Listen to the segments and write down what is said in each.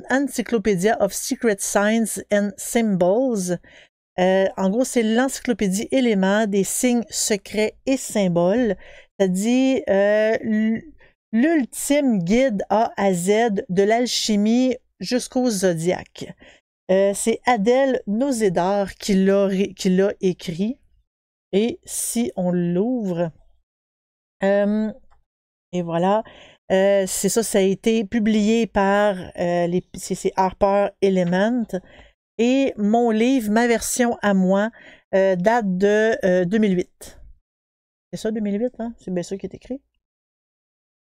Encyclopedia of Secret Signs and Symbols. En gros, c'est l'encyclopédie éléments des signes secrets et symboles. Ça dit l'ultime guide A à Z de l'alchimie jusqu'au zodiaque. C'est Adèle Nozedar qui l'a écrit. Et si on l'ouvre, et voilà, c'est ça, ça a été publié par c'est Harper Element. Et mon livre, ma version à moi, date de 2008. C'est ça, 2008, hein? C'est bien ça qui est écrit?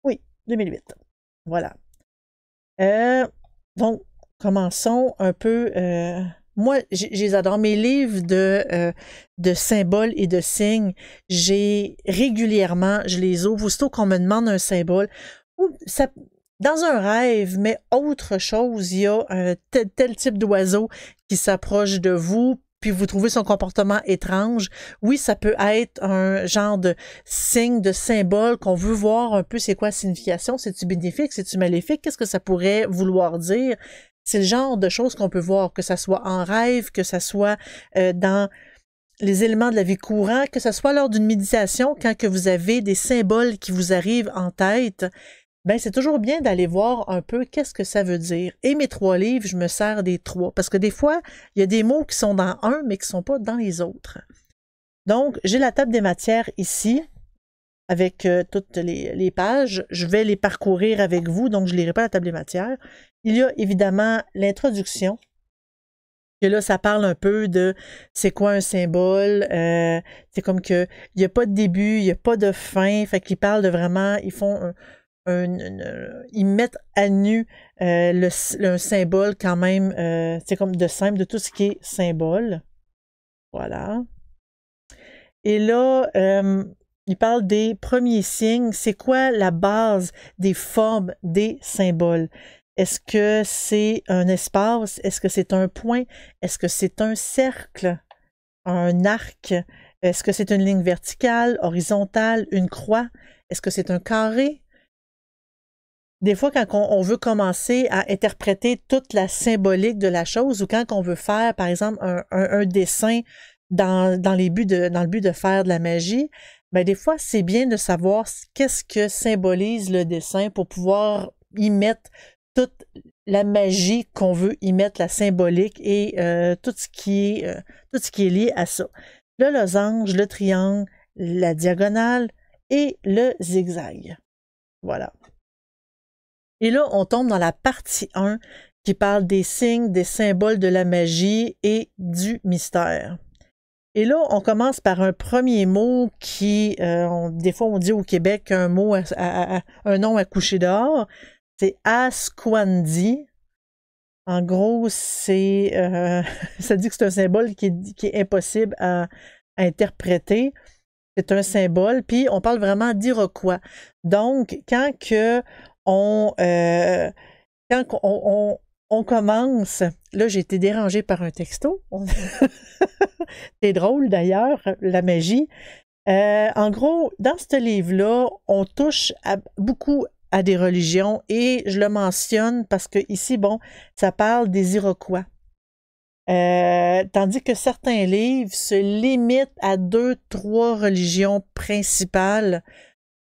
Oui, 2008. Voilà. Donc, commençons un peu. Moi, je les adore. Mes livres de symboles et de signes, régulièrement, je les ouvre. Aussitôt qu'on me demande un symbole, ça, dans un rêve, mais autre chose, il y a un tel type d'oiseau qui s'approche de vous, puis vous trouvez son comportement étrange. Oui, ça peut être un genre de signe, de symbole qu'on veut voir un peu c'est quoi la signification. C'est-tu bénéfique, c'est-tu maléfique? Qu'est-ce que ça pourrait vouloir dire? C'est le genre de choses qu'on peut voir, que ça soit en rêve, que ça soit dans les éléments de la vie courante, que ça soit lors d'une méditation, quand que vous avez des symboles qui vous arrivent en tête. Ben, c'est toujours bien d'aller voir un peu qu'est-ce que ça veut dire. Et mes 3 livres, je me sers des 3. Parce que des fois, il y a des mots qui sont dans un, mais qui ne sont pas dans les autres. Donc, j'ai la table des matières ici, avec toutes les pages. Je vais les parcourir avec vous, donc je ne lirai pas la table des matières. Il y a évidemment l'introduction. Et là, ça parle un peu de c'est quoi un symbole. C'est comme que il n'y a pas de début, il n'y a pas de fin. Fait qu'ils parlent de vraiment, ils font ils mettent à nu un symbole quand même, c'est comme de simple, de tout ce qui est symbole. Voilà. Et là, il parle des premiers signes. C'est quoi la base des formes des symboles? Est-ce que c'est un espace? Est-ce que c'est un point? Est-ce que c'est un cercle? Un arc? Est-ce que c'est une ligne verticale, horizontale, une croix? Est-ce que c'est un carré? Des fois, quand on veut commencer à interpréter toute la symbolique de la chose ou quand on veut faire, par exemple, un dessin dans le but de faire de la magie, bien, des fois, c'est bien de savoir qu'est-ce que symbolise le dessin pour pouvoir y mettre toute la magie qu'on veut y mettre, la symbolique et tout ce qui est lié à ça. Le losange, le triangle, la diagonale et le zigzag. Voilà. Et là, on tombe dans la partie 1 qui parle des signes, des symboles de la magie et du mystère. Et là, on commence par un premier mot qui, des fois on dit au Québec un mot, un nom à coucher dehors, c'est Asquandi. En gros, c'est ça dit que c'est un symbole qui est impossible à interpréter. C'est un symbole, puis on parle vraiment d'Iroquois. Donc, quand on commence, là j'ai été dérangée par un texto, c'est drôle d'ailleurs, la magie. En gros, dans ce livre-là, on touche beaucoup à des religions et je le mentionne parce que ici, bon, ça parle des Iroquois. Tandis que certains livres se limitent à 2-3 religions principales.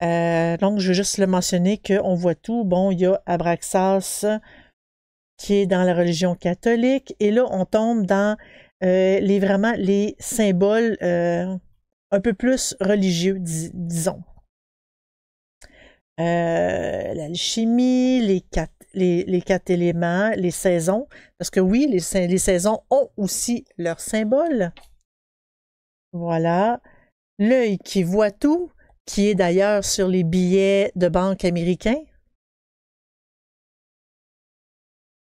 Donc, je veux juste le mentionner qu'on voit tout. Bon, il y a Abraxas qui est dans la religion catholique. Et là, on tombe dans vraiment les symboles un peu plus religieux, disons. L'alchimie, les 4 éléments, les saisons. Parce que oui, les saisons ont aussi leurs symboles. Voilà. L'œil qui voit tout, qui est d'ailleurs sur les billets de banque américains.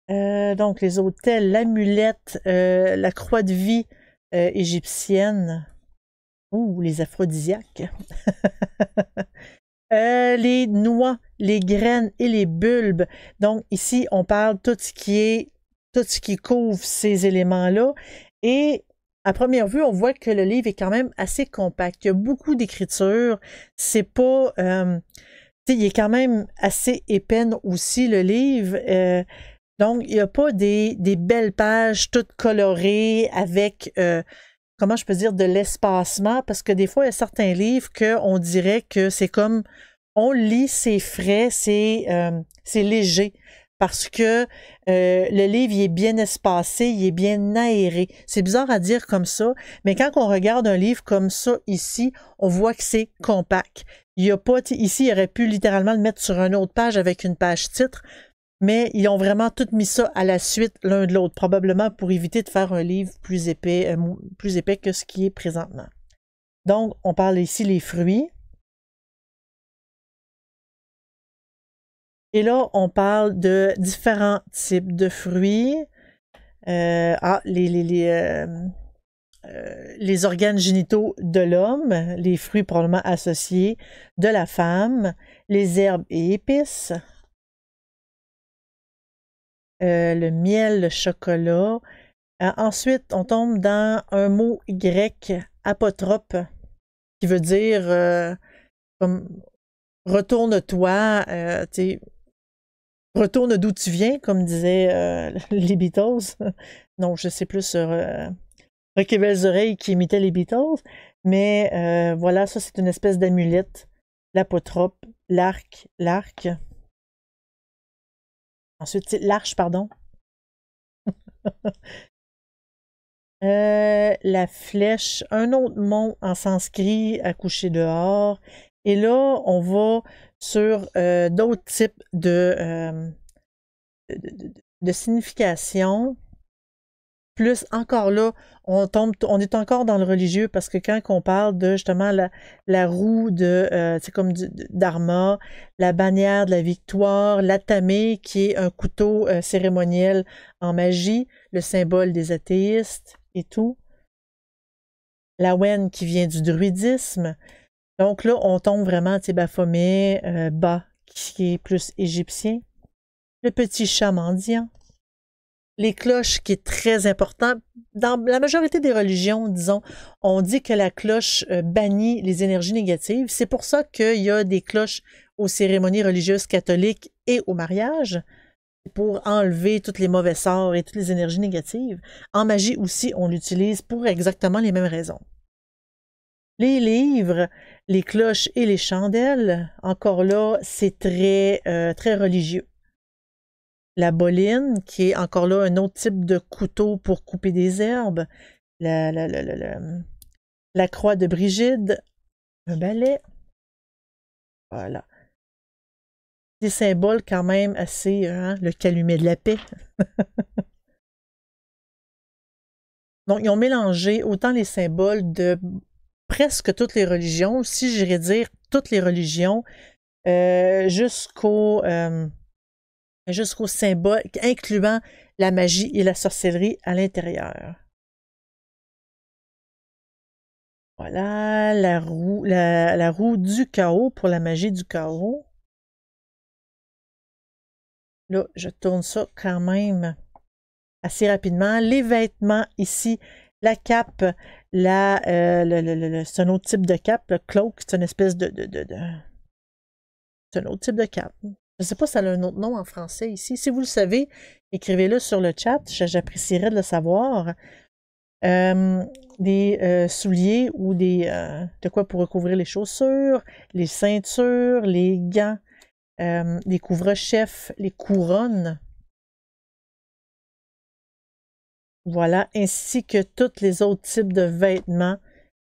Donc, les autels, l'amulette, la croix de vie égyptienne. Ouh, les aphrodisiaques. Les noix, les graines et les bulbes. Donc, ici, on parle tout ce qui couvre ces éléments-là. Et à première vue, on voit que le livre est quand même assez compact. Il y a beaucoup d'écriture. C'est pas... il est quand même assez épais aussi, le livre. Donc, il n'y a pas des belles pages toutes colorées avec, comment je peux dire, de l'espacement, parce que des fois, il y a certains livres qu'on dirait que c'est comme, on lit, c'est frais, c'est léger, parce que le livre, il est bien espacé, il est bien aéré. C'est bizarre à dire comme ça, mais quand on regarde un livre comme ça ici, on voit que c'est compact. Il y a pas, ici, il aurait pu littéralement le mettre sur une autre page avec une page titre, mais ils ont vraiment tout mis ça à la suite l'un de l'autre, probablement pour éviter de faire un livre plus épais que ce qui est présentement. Donc, on parle ici les fruits. Et là, on parle de différents types de fruits. Les organes génitaux de l'homme, les fruits probablement associés de la femme, les herbes et épices, le miel, le chocolat. Ensuite, on tombe dans un mot grec, apotrope, qui veut dire comme retourne-toi, retourne d'où tu viens, comme disaient les Beatles. Non, je sais plus sur Rock et Belles Oreilles qui imitait les Beatles. Mais voilà, ça c'est une espèce d'amulette. L'apotrope, l'arc. Ensuite, l'arche, pardon. La flèche, un autre mot en sanskrit à coucher dehors. Et là, on va sur d'autres types de signification. Plus encore là, on est encore dans le religieux parce que quand on parle de justement la roue c'est comme d'Arma, la bannière de la victoire, l'atame qui est un couteau cérémoniel en magie, le symbole des athéistes et tout. La wen qui vient du druidisme. Donc là, on tombe vraiment, tu sais, Baphomet, Ba qui est plus égyptien. Le petit chat mendiant. Les cloches, qui est très important. Dans la majorité des religions, disons, on dit que la cloche bannit les énergies négatives. C'est pour ça qu'il y a des cloches aux cérémonies religieuses catholiques et au mariage, pour enlever toutes les mauvais sorts et toutes les énergies négatives. En magie aussi, on l'utilise pour exactement les mêmes raisons. Les livres, les cloches et les chandelles, encore là, c'est très, très religieux. La boline, qui est encore là un autre type de couteau pour couper des herbes. La croix de Brigide, un balai. Voilà. Des symboles quand même assez, le calumet de la paix. Donc, ils ont mélangé autant les symboles de presque toutes les religions, si j'irais dire toutes les religions, jusqu'au symbole, incluant la magie et la sorcellerie à l'intérieur. Voilà, la roue du chaos pour la magie du chaos. Là, je tourne ça quand même assez rapidement. Les vêtements ici, la cape, c'est un autre type de cape. Le cloak, c'est une espèce c'est un autre type de cape. Je ne sais pas si ça a un autre nom en français ici. Si vous le savez, écrivez-le sur le chat. J'apprécierais de le savoir. Des souliers ou de quoi pour recouvrir les chaussures, les ceintures, les gants, les couvre-chefs, les couronnes. Voilà, ainsi que tous les autres types de vêtements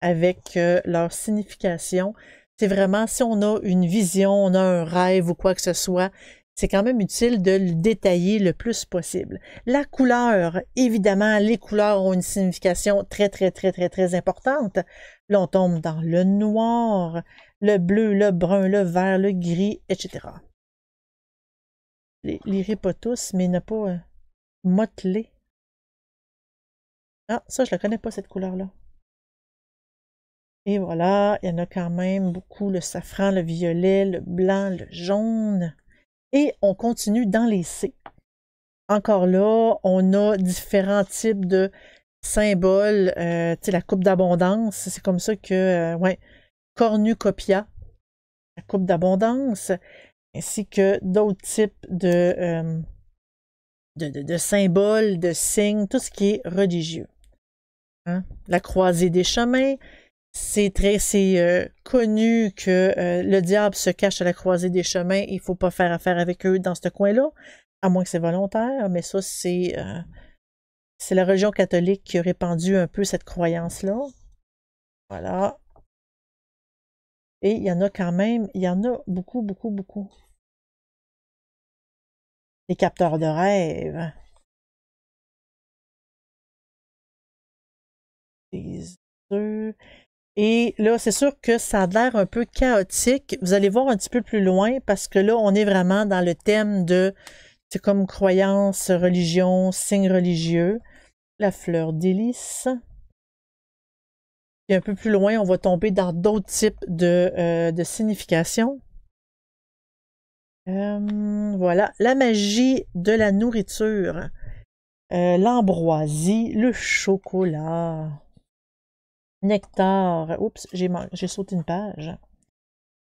avec leur signification. C'est vraiment, si on a une vision, on a un rêve ou quoi que ce soit, c'est quand même utile de le détailler le plus possible. La couleur, évidemment, les couleurs ont une signification très, très, très, très, très importante. Là, on tombe dans le noir, le bleu, le brun, le vert, le gris, etc. Lirez pas tous, mais ne pas moteler. Ah, ça, je ne la connais pas, cette couleur-là. Et voilà, il y en a quand même beaucoup, le safran, le violet, le blanc, le jaune. Et on continue dans les C. Encore là, on a différents types de symboles. Tu sais, la coupe d'abondance, c'est comme ça que, ouais, cornucopia, la coupe d'abondance, ainsi que d'autres types de symboles, de signes, tout ce qui est religieux. Hein? La croisée des chemins, c'est connu que le diable se cache à la croisée des chemins. Il ne faut pas faire affaire avec eux dans ce coin-là, à moins que c'est volontaire, mais ça, c'est la religion catholique qui a répandu un peu cette croyance-là. Voilà. Et il y en a quand même, il y en a beaucoup, beaucoup, beaucoup. Les capteurs de rêves. Des œufs. Et là, c'est sûr que ça a l'air un peu chaotique. Vous allez voir un petit peu plus loin parce que là, on est vraiment dans le thème de, c'est comme croyance, religion, signe religieux. La fleur d'hélice. Et un peu plus loin, on va tomber dans d'autres types de significations. Voilà, la magie de la nourriture. L'ambroisie, le chocolat. Nectar. Oups, j'ai sauté une page.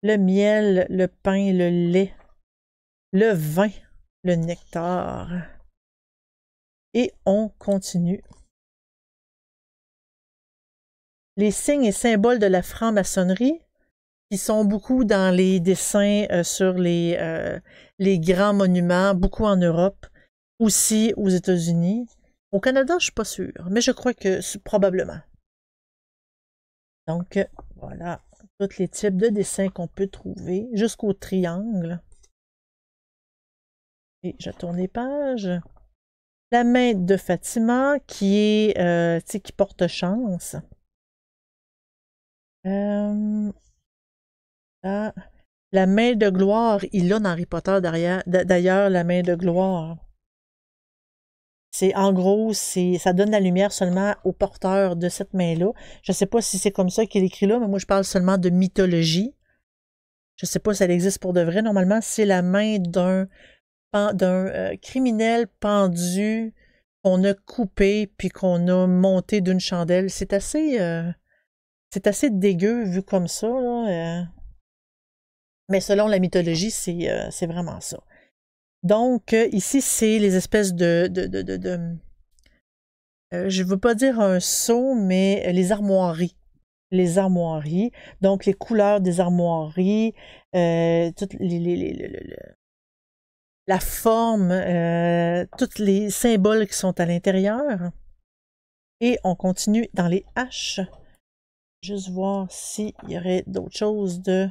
Le miel, le pain, le lait. Le vin, le nectar. Et on continue. Les signes et symboles de la franc-maçonnerie, qui sont beaucoup dans les dessins sur les grands monuments, beaucoup en Europe, aussi aux États-Unis. Au Canada, je ne suis pas sûre, mais je crois que probablement. Donc, voilà, tous les types de dessins qu'on peut trouver, jusqu'au triangle. Et je tourne les pages. La main de Fatima, qui est, qui porte chance. Là, la main de gloire, il l'a dans Harry Potter d'ailleurs, la main de gloire. C'est en gros, ça donne la lumière seulement au porteur de cette main-là. Je ne sais pas si c'est comme ça qu'il écrit là, mais moi je parle seulement de mythologie. Je ne sais pas si elle existe pour de vrai. Normalement, c'est la main d'un criminel pendu qu'on a coupé puis qu'on a monté d'une chandelle. C'est assez dégueu vu comme ça, là. Mais selon la mythologie, c'est vraiment ça. Donc, ici, c'est les espèces je ne veux pas dire un sceau, mais les armoiries. Les armoiries. Donc, les couleurs des armoiries, toutes la forme, tous les symboles qui sont à l'intérieur. Et on continue dans les haches. Juste voir s'il y aurait d'autres choses de...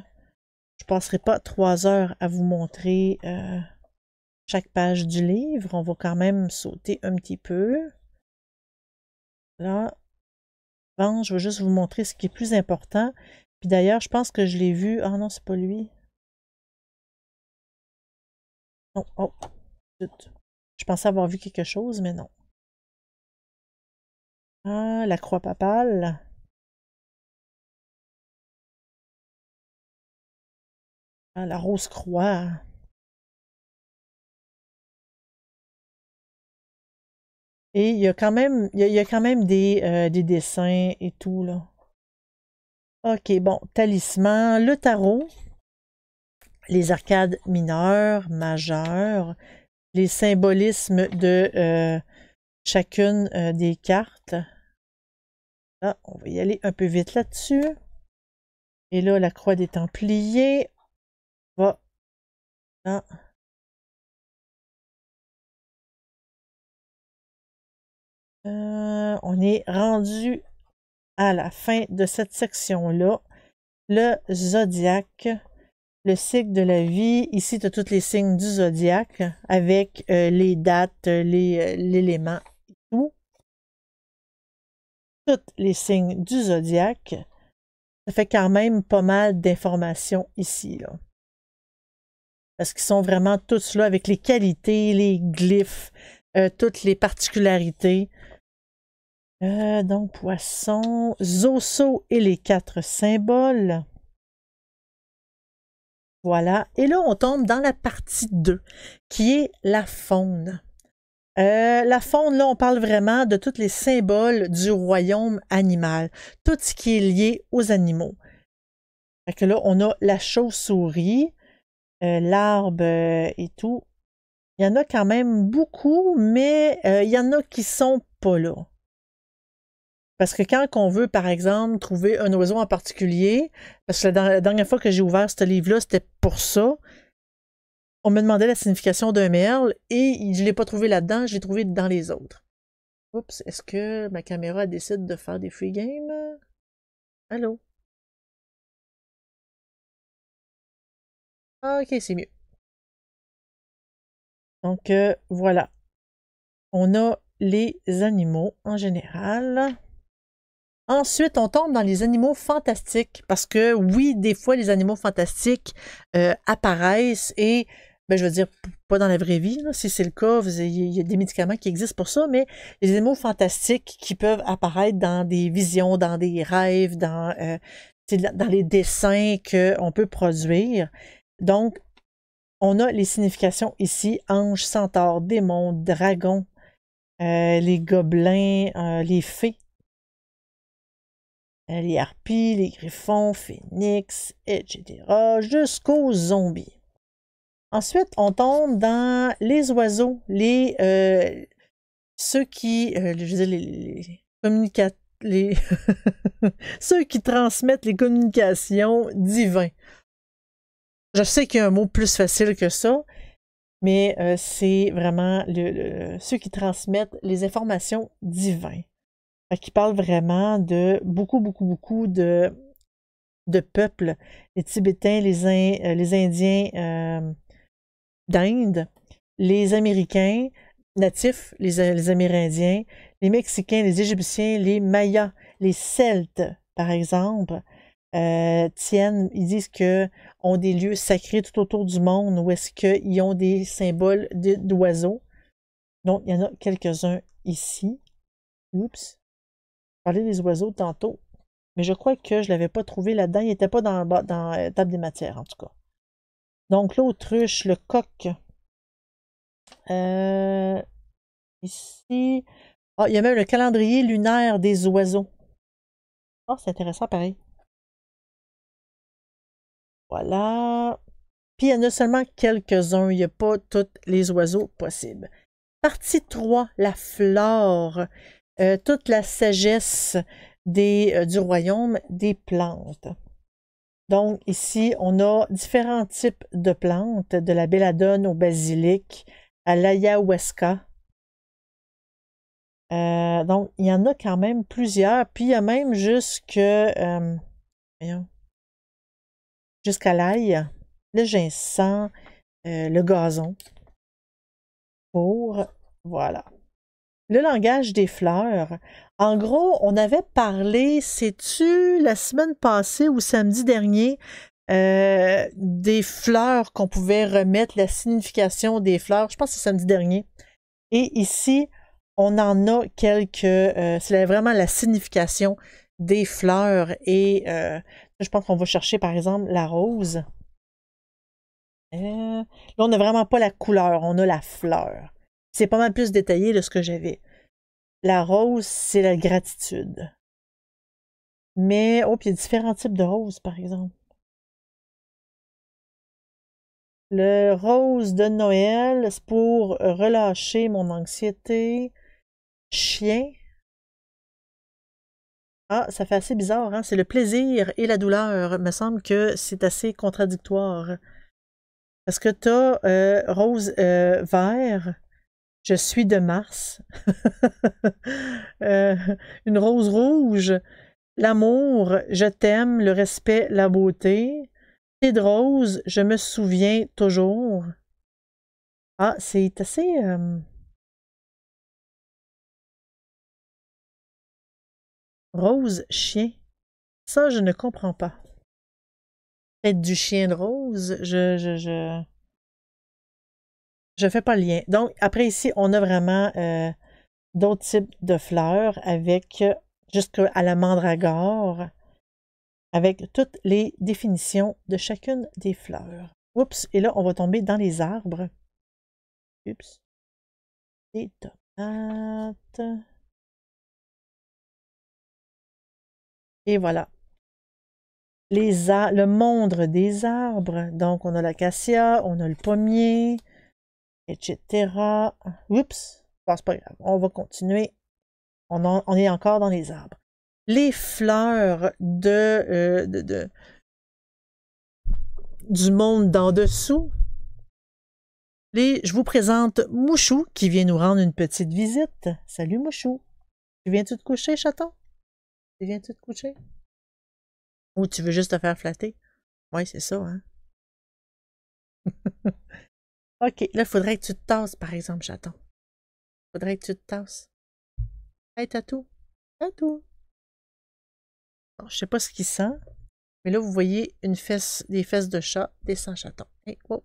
Je ne passerai pas 3 heures à vous montrer chaque page du livre. On va quand même sauter un petit peu. Là, bon, je vais juste vous montrer ce qui est plus important. Puis d'ailleurs, je pense que je l'ai vu. Ah non, c'est pas lui. Non, oh, je pensais avoir vu quelque chose, mais non. Ah, la croix papale. Ah, la rose croix. Et il y a quand même, il y a quand même des dessins et tout, là. OK, bon, talisman, le tarot, les arcades mineures, majeures, les symbolismes de chacune des cartes. Là, on va y aller un peu vite là-dessus. Et là, la croix des Templiers va là. On est rendu à la fin de cette section-là. Le zodiaque, le cycle de la vie. Ici, tu as tous les signes du zodiaque avec les dates, l'élément et tout. Tous les signes du zodiaque. Ça fait quand même pas mal d'informations ici, là. Parce qu'ils sont vraiment tous là avec les qualités, les glyphes, toutes les particularités. Donc, poisson, Zoso et les 4 symboles. Voilà. Et là, on tombe dans la partie 2, qui est la faune. La faune, là, on parle vraiment de tous les symboles du royaume animal. Tout ce qui est lié aux animaux. Fait que là, on a la chauve-souris, l'arbre et tout. Il y en a quand même beaucoup, mais il y en a qui sont pas là. Parce que quand on veut, par exemple, trouver un oiseau en particulier, parce que la dernière fois que j'ai ouvert ce livre-là, c'était pour ça, on me demandait la signification d'un merle et je ne l'ai pas trouvé là-dedans, je l'ai trouvé dans les autres. Oups, est-ce que ma caméra décide de faire des free games? Allô? Ah, ok, c'est mieux. Donc, voilà. On a les animaux en général. Ensuite, on tombe dans les animaux fantastiques parce que oui, des fois, les animaux fantastiques apparaissent et, ben, je veux dire, pas dans la vraie vie, là, si c'est le cas, il y a des médicaments qui existent pour ça, mais les animaux fantastiques qui peuvent apparaître dans des visions, dans des rêves, dans les dessins qu'on peut produire. Donc, on a les significations ici, anges, centaures, démons, dragons, les gobelins, les fées. Les harpies, les griffons, phénix, etc. jusqu'aux zombies. Ensuite, on tombe dans les oiseaux, ceux qui, je veux dire, les ceux qui transmettent les communications divines. Je sais qu'il y a un mot plus facile que ça, mais c'est vraiment ceux qui transmettent les informations divines. Qui parle vraiment de beaucoup de peuples, les Tibétains, les Indiens d'Inde, les Américains natifs, les Amérindiens, les Mexicains, les Égyptiens, les Mayas, les Celtes, par exemple, ils disent qu'ils ont des lieux sacrés tout autour du monde où est-ce qu'ils ont des symboles d'oiseaux. Donc, il y en a quelques-uns ici. Oups. Parler des oiseaux tantôt. Mais je crois que je ne l'avais pas trouvé là-dedans. Il n'était pas dans Table des matières, en tout cas. Donc, l'autruche, le coq. Ici. Ah, il y a même le calendrier lunaire des oiseaux. Ah, c'est intéressant, pareil. Voilà. Puis, il y en a seulement quelques-uns. Il n'y a pas tous les oiseaux possibles. Partie 3, la flore. Toute la sagesse du royaume des plantes. Donc, ici, on a différents types de plantes, de la belladone au basilic, à l'ayahuasca. Donc, il y en a quand même plusieurs. Puis, il y a même jusqu'à l'ail, le ginseng, le gazon. Voilà. Le langage des fleurs. En gros, on avait parlé, sais-tu, la semaine passée ou samedi dernier, des fleurs qu'on pouvait remettre, la signification des fleurs. Je pense que c'est samedi dernier. Et ici, on en a quelques. C'est vraiment la signification des fleurs. Et je pense qu'on va chercher, par exemple, la rose. Là, on n'a vraiment pas la couleur, on a la fleur. C'est pas mal plus détaillé de ce que j'avais. La rose, c'est la gratitude. Mais, oh, puis il y a différents types de roses, par exemple. Le rose de Noël, c'est pour relâcher mon anxiété. Chien. Ah, ça fait assez bizarre, hein? C'est le plaisir et la douleur. Il me semble que c'est assez contradictoire. Parce que t'as rose vert, je suis de Mars. Euh, une rose rouge, l'amour, je t'aime, le respect, la beauté. Thé de rose, je me souviens toujours. Ah, c'est assez. Rose, chien. Ça, je ne comprends pas. Peut-être du chien de rose. Je fais pas le lien. Donc, après ici, on a vraiment d'autres types de fleurs avec jusqu'à la mandragore, avec toutes les définitions de chacune des fleurs. Oups, et là, on va tomber dans les arbres. Oups. Des tomates. Et voilà. Le monde des arbres. Donc, on a l'acacia, on a le pommier. etc. Oups, c'est pas grave, on va continuer. On est encore dans les arbres. Les fleurs du monde d'en dessous. Je vous présente Mouchou qui vient nous rendre une petite visite. Salut Mouchou. Tu viens-tu te coucher, chaton? Tu viens-tu te coucher? Ou tu veux juste te faire flatter? Oui, c'est ça, hein? OK, là, il faudrait que tu te tasses, par exemple, chaton. Faudrait que tu te tasses. Hey, Tatou. Tatou. Bon, je sais pas ce qu'il sent, mais là, vous voyez des fesses de chat, des sangs chatons. Hey, oh.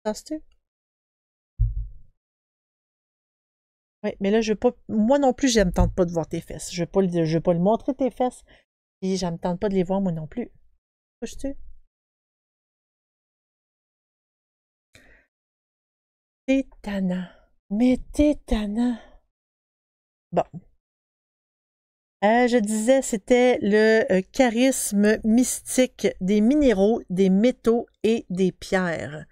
Tasses-tu? Oui, mais là, je veux pas. Moi non plus, je me tente pas de voir tes fesses. Je veux pas le montrer tes fesses. Et je me tente pas de les voir, moi non plus. Touches-tu? T'es tannant. Mais t'es tannant. Bon. Je disais, c'était le charisme mystique des minéraux, des métaux et des pierres.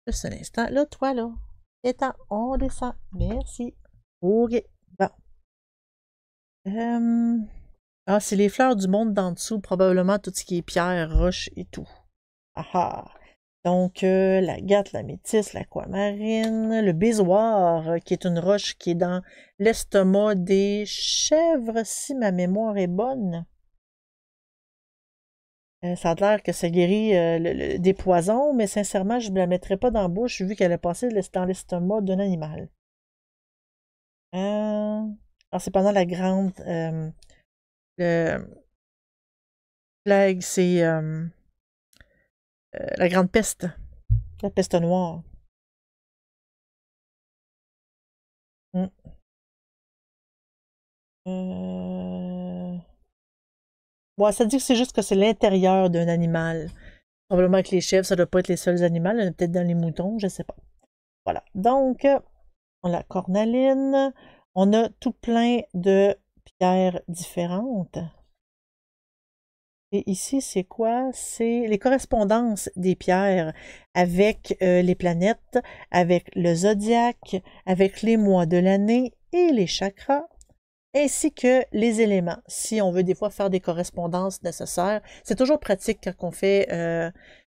Juste un instant. Là, toi, là. Étant, on descend. Merci. OK. Bon. Ah, c'est les fleurs du monde d'en dessous, probablement tout ce qui est pierre, roche et tout. Ah ah. Donc, l'agate, la métisse, l'aquamarine, le bézoar, qui est une roche qui est dans l'estomac des chèvres, si ma mémoire est bonne. Ça a l'air que ça guérit des poisons, mais sincèrement, je ne me la mettrais pas dans la bouche vu qu'elle est passée dans l'estomac d'un animal. Alors, c'est pendant la grande plague, c'est la grande peste, la peste noire. Mm. Ouais, ça dit que c'est juste que c'est l'intérieur d'un animal. Probablement que les chèvres, ça ne doit pas être les seuls animaux. Il y en a peut-être dans les moutons, je ne sais pas. Voilà. Donc, on a la cornaline. On a tout plein de pierres différentes. Et ici, c'est quoi? C'est les correspondances des pierres avec les planètes, avec le zodiaque, avec les mois de l'année et les chakras, ainsi que les éléments. Si on veut des fois faire des correspondances nécessaires, c'est toujours pratique quand on fait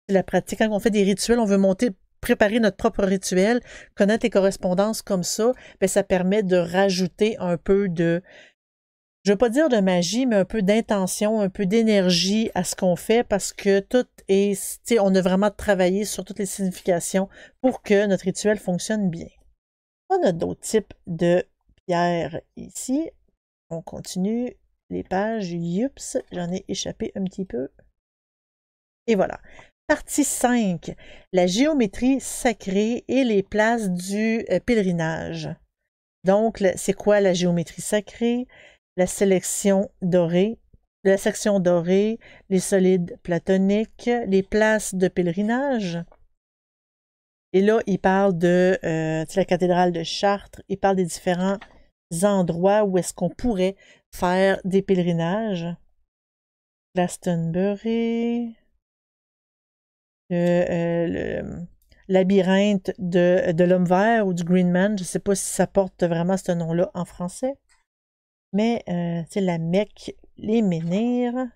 la pratique, quand on fait des rituels, on veut préparer notre propre rituel, connaître les correspondances comme ça, bien, ça permet de rajouter un peu de, je ne veux pas dire de magie, mais un peu d'intention, un peu d'énergie à ce qu'on fait parce que tout est, tu sais, on a vraiment travaillé sur toutes les significations pour que notre rituel fonctionne bien. On a d'autres types de pierres ici. On continue les pages. Youps, j'en ai échappé un petit peu. Et voilà. Partie 5. La géométrie sacrée et les places du pèlerinage. Donc, c'est quoi la géométrie sacrée? La section dorée, les solides platoniques, les places de pèlerinage. Et là, il parle de la cathédrale de Chartres. Il parle des différents endroits où est-ce qu'on pourrait faire des pèlerinages. Glastonbury, le labyrinthe de l'homme vert ou du Green Man. Je ne sais pas si ça porte vraiment ce nom-là en français. Mais c'est la Mecque, les menhirs,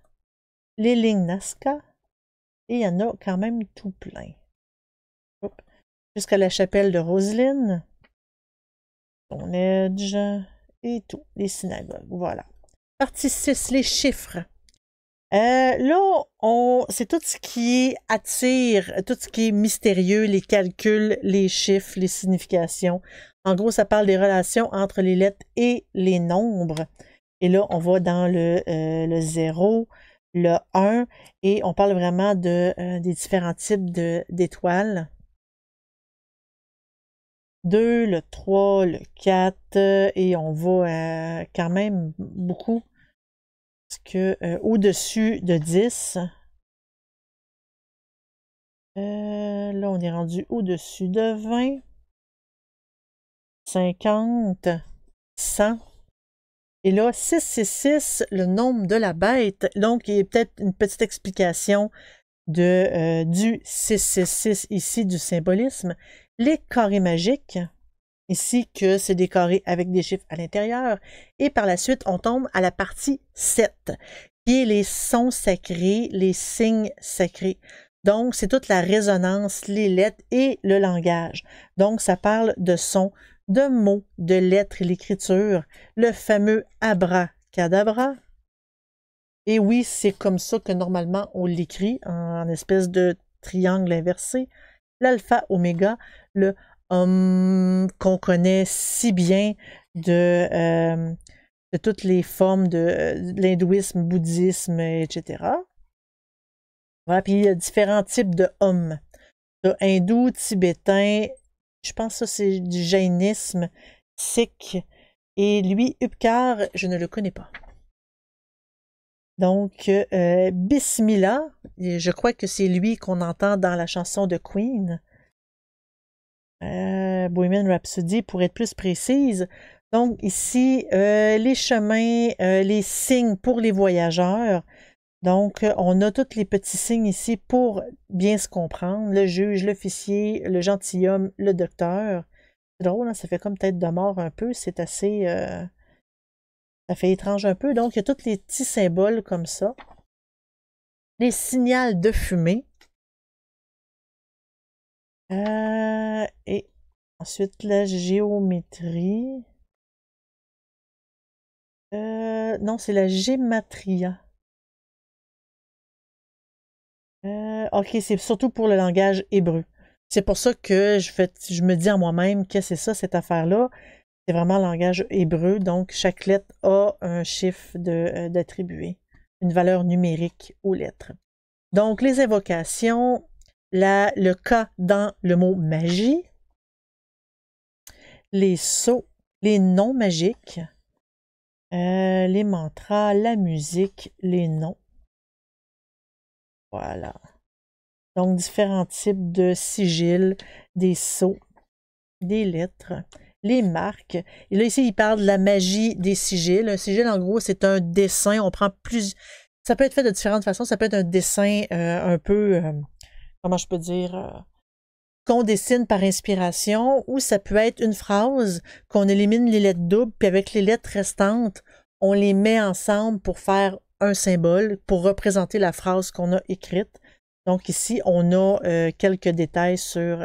les lignes Nazca. Et il y en a quand même tout plein. Jusqu'à la chapelle de Roselyne. Stonehenge et tout, les synagogues, voilà. Partie 6, les chiffres. Là, c'est tout ce qui attire, tout ce qui est mystérieux, les calculs, les chiffres, les significations. En gros, ça parle des relations entre les lettres et les nombres. Et là, on va dans le 0, le 1, et on parle vraiment des différents types d'étoiles. 2, le 3, le 4, et on va quand même beaucoup, parce que au-dessus de 10, là on est rendu au-dessus de 20, 50, 100, et là 666, le nombre de la bête, donc il y a peut-être une petite explication du 666 ici, du symbolisme, les carrés magiques, ici que c'est des carrés avec des chiffres à l'intérieur, et par la suite, on tombe à la partie 7, qui est les sons sacrés, les signes sacrés. Donc, c'est toute la résonance, les lettres et le langage. Donc, ça parle de sons, de mots, de lettres et l'écriture, le fameux abracadabra. Et oui, c'est comme ça que normalement on l'écrit, en espèce de triangle inversé. L'alpha, oméga, le qu'on connaît si bien de toutes les formes de l'hindouisme, bouddhisme, etc. Voilà, puis il y a différents types de hindou, tibétain, je pense que ça c'est du jainisme, sikh, et lui, Upkar, je ne le connais pas. Donc, Bismillah, je crois que c'est lui qu'on entend dans la chanson de Queen. Bohemian Rhapsody, pour être plus précise. Donc, ici, les chemins, les signes pour les voyageurs. Donc, on a tous les petits signes ici pour bien se comprendre. Le juge, l'officier, le gentilhomme, le docteur. C'est drôle, hein? Ça fait comme tête de mort un peu. C'est assez... ça fait étrange un peu. Donc, il y a tous les petits symboles comme ça. Les signaux de fumée. Et ensuite, la géométrie. Non, c'est la gématria. Ok, c'est surtout pour le langage hébreu. C'est pour ça que je me dis en moi-même que c'est ça, cette affaire-là. C'est vraiment le langage hébreu, donc chaque lettre a un chiffre d'attribué, une valeur numérique aux lettres. Donc, les invocations, le K dans le mot magie, les sceaux, les noms magiques, les mantras, la musique, les noms. Voilà. Donc, différents types de sigils, des sceaux, des lettres, les marques. Et là, ici, il parle de la magie des sigils. Un sigil, en gros, c'est un dessin. On prend plus. Ça peut être fait de différentes façons. Ça peut être un dessin un peu, comment je peux dire, qu'on dessine par inspiration, ou ça peut être une phrase qu'on élimine les lettres doubles, puis avec les lettres restantes, on les met ensemble pour faire un symbole, pour représenter la phrase qu'on a écrite. Donc ici, on a quelques détails sur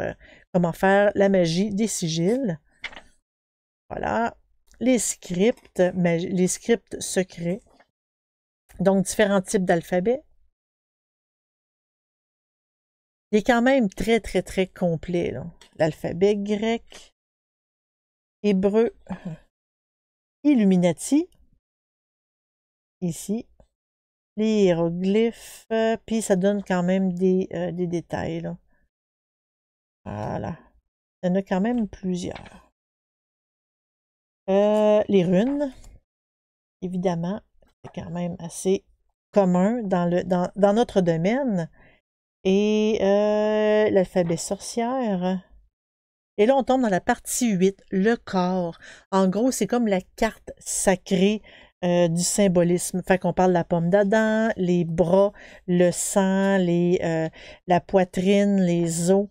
comment faire la magie des sigils. Voilà. Les scripts secrets. Donc, différents types d'alphabet. Il est quand même très, très, très complet. L'alphabet grec, hébreu, Illuminati, ici, les hiéroglyphes, puis ça donne quand même des détails. Là. Voilà. Il y en a quand même plusieurs. Les runes, évidemment, c'est quand même assez commun dans notre domaine. Et l'alphabet sorcière. Et là, on tombe dans la partie 8, le corps. En gros, c'est comme la carte sacrée du symbolisme. Fait qu'on parle de la pomme d'Adam, les bras, le sang, la poitrine, les os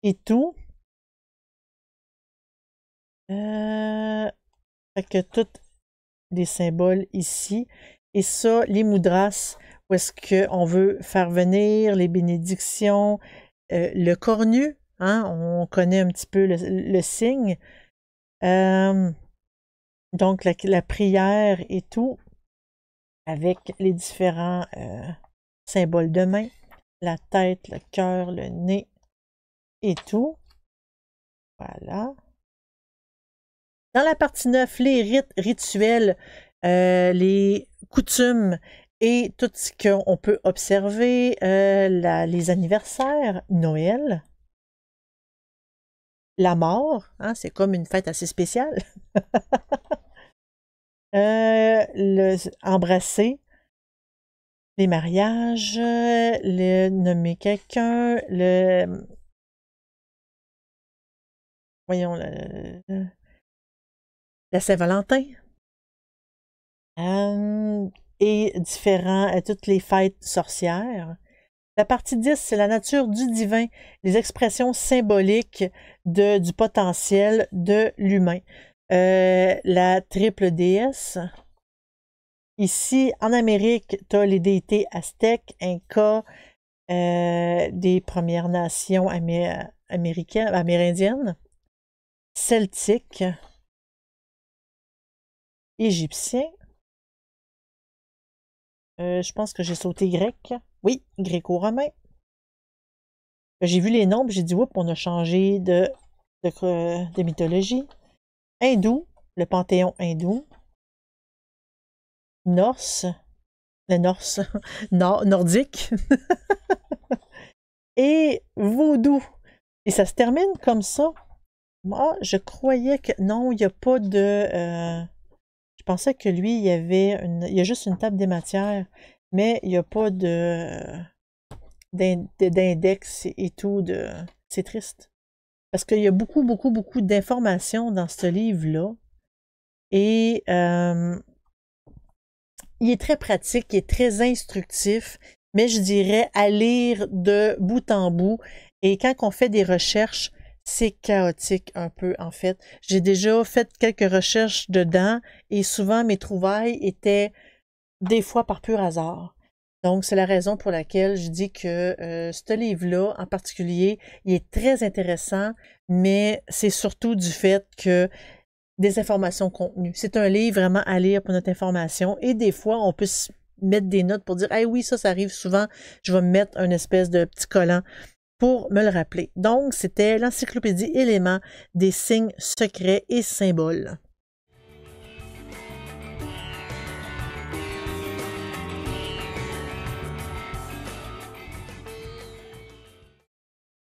et tout. Fait que tous des symboles ici. Et ça, les moudras, où est-ce qu'on veut faire venir les bénédictions, le cornu, hein, on connaît un petit peu le signe. Donc, la prière et tout, avec les différents symboles de main, la tête, le cœur, le nez et tout. Voilà. Dans la partie 9, les rites rituels, les coutumes et tout ce qu'on peut observer, les anniversaires, Noël, la mort, hein, c'est comme une fête assez spéciale. Embrasser, les mariages, le nommer quelqu'un, voyons, la Saint-Valentin. Et toutes les fêtes sorcières. La partie 10, c'est la nature du divin, les expressions symboliques du potentiel de l'humain. La triple déesse. Ici, en Amérique, tu as les déités aztèques, incas, des Premières Nations amérindiennes, celtiques, égyptiens. Je pense que j'ai sauté grec. Oui, gréco-romain. J'ai vu les nombres, j'ai dit, oups, on a changé de mythologie. Hindou, le panthéon hindou. Norse, le Norse, nordique. Et vaudou. Et ça se termine comme ça. Moi, je croyais que non, il n'y a pas de... je pensais que lui, il y a juste une table des matières, mais il n'y a pas d'index et tout. C'est triste. Parce qu'il y a beaucoup, beaucoup, beaucoup d'informations dans ce livre-là. Et il est très pratique, il est très instructif, mais je dirais à lire de bout en bout. Et quand on fait des recherches, c'est chaotique un peu, en fait. J'ai déjà fait quelques recherches dedans et souvent mes trouvailles étaient des fois par pur hasard. Donc, c'est la raison pour laquelle je dis que ce livre-là, en particulier, il est très intéressant, mais c'est surtout du fait que des informations contenues. C'est un livre vraiment à lire pour notre information et des fois, on peut se mettre des notes pour dire « Hey, oui, ça arrive souvent, je vais me mettre un espèce de petit collant pour me le rappeler. » Donc, c'était l'encyclopédie éléments des signes secrets et symboles.